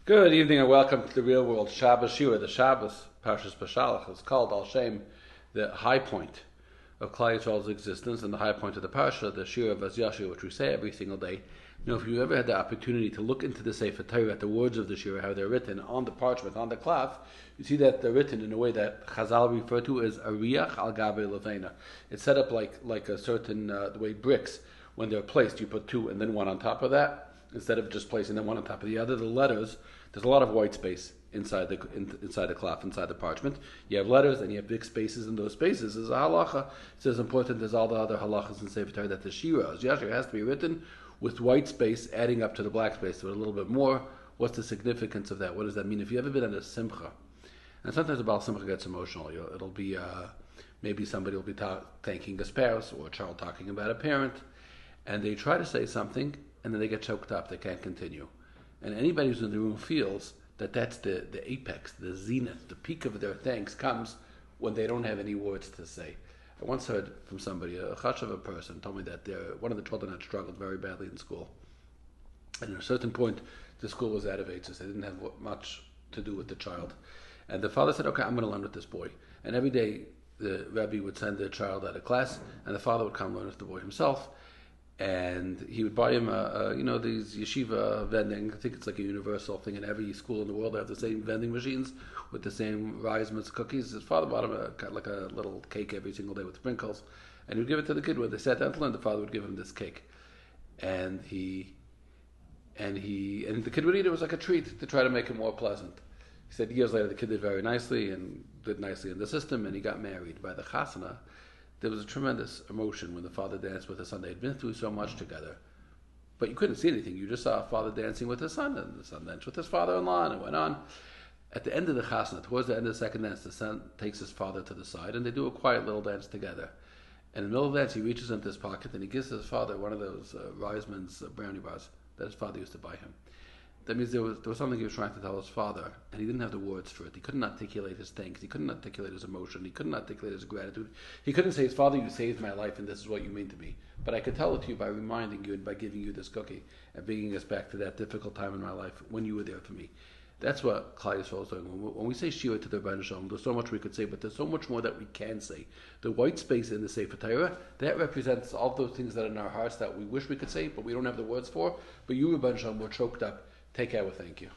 Good evening and welcome to the Real World Shabbos Shira. The Shabbos Parshas Bashalach is called Al Shem, the high point of Klal Yisrael's existence and the high point of the Parsha, the Shira of Yashiva, which we say every single day. You know, if you ever had the opportunity to look into the Sefer Torah at the words of the Shira, how they're written on the parchment, on the cloth, you see that they're written in a way that Chazal refer to as Ariach al Gabe Levena. It's set up like a certain the way bricks, when they're placed, you put two and then one on top of that. Instead of just placing them one on top of the other, the letters, there's a lot of white space inside the cloth, inside the parchment. You have letters and you have big spaces, and those spaces is a halacha. It's as important as all the other halachas in Sefer Torah that the Shira has to be written with white space adding up to the black space, so a little bit more. What's the significance of that? What does that mean? If you've ever been at a simcha, and sometimes the Baal Simcha gets emotional, it'll be maybe somebody will be thanking a spouse or a child talking about a parent, and they try to say something, and then they get choked up. They can't continue. And anybody who's in the room feels that that's the apex, the zenith, the peak of their thanks comes when they don't have any words to say. I once heard from somebody, a chashuv person, told me that one of the children had struggled very badly in school. And at a certain point, the school was out of ages. They didn't have much to do with the child. And the father said, okay, I'm going to learn with this boy. And every day, the Rebbe would send the child out of class, and the father would come learn with the boy himself. And he would buy him these yeshiva vending. I think it's like a universal thing in every school in the world. They have the same vending machines with the same Reisman's cookies. His father bought him a little cake every single day with sprinkles, and he would give it to the kid when they sat down to learn. The father would give him this cake, and the kid would eat it. It was like a treat to try to make it more pleasant. He said years later the kid did very nicely and did nicely in the system, and he got married. By the chasana, there was a tremendous emotion when the father danced with his son. They had been through so much together, but you couldn't see anything. You just saw a father dancing with his son, and the son danced with his father-in-law, and it went on. At the end of the chasna, towards the end of the second dance, the son takes his father to the side, and they do a quiet little dance together. And in the middle of the dance, he reaches into his pocket, and he gives his father one of those Reisman's brownie bars that his father used to buy him. That means there was something he was trying to tell his father, and he didn't have the words for it. He couldn't articulate his thanks. He couldn't articulate his emotion. He couldn't articulate his gratitude. He couldn't say, Father, you saved my life, and this is what you mean to me. But I could tell it to you by reminding you and by giving you this cookie and bringing us back to that difficult time in my life when you were there for me. That's what Klal Yisrael is doing. When we say Shira to the Rebbeinu Shalom, there's so much we could say, but there's so much more that we can say. The white space in the Sefer Torah, that represents all those things that are in our hearts that we wish we could say, but we don't have the words for. But you, Rebbeinu Shalom, were choked up. Take care. Well, thank you.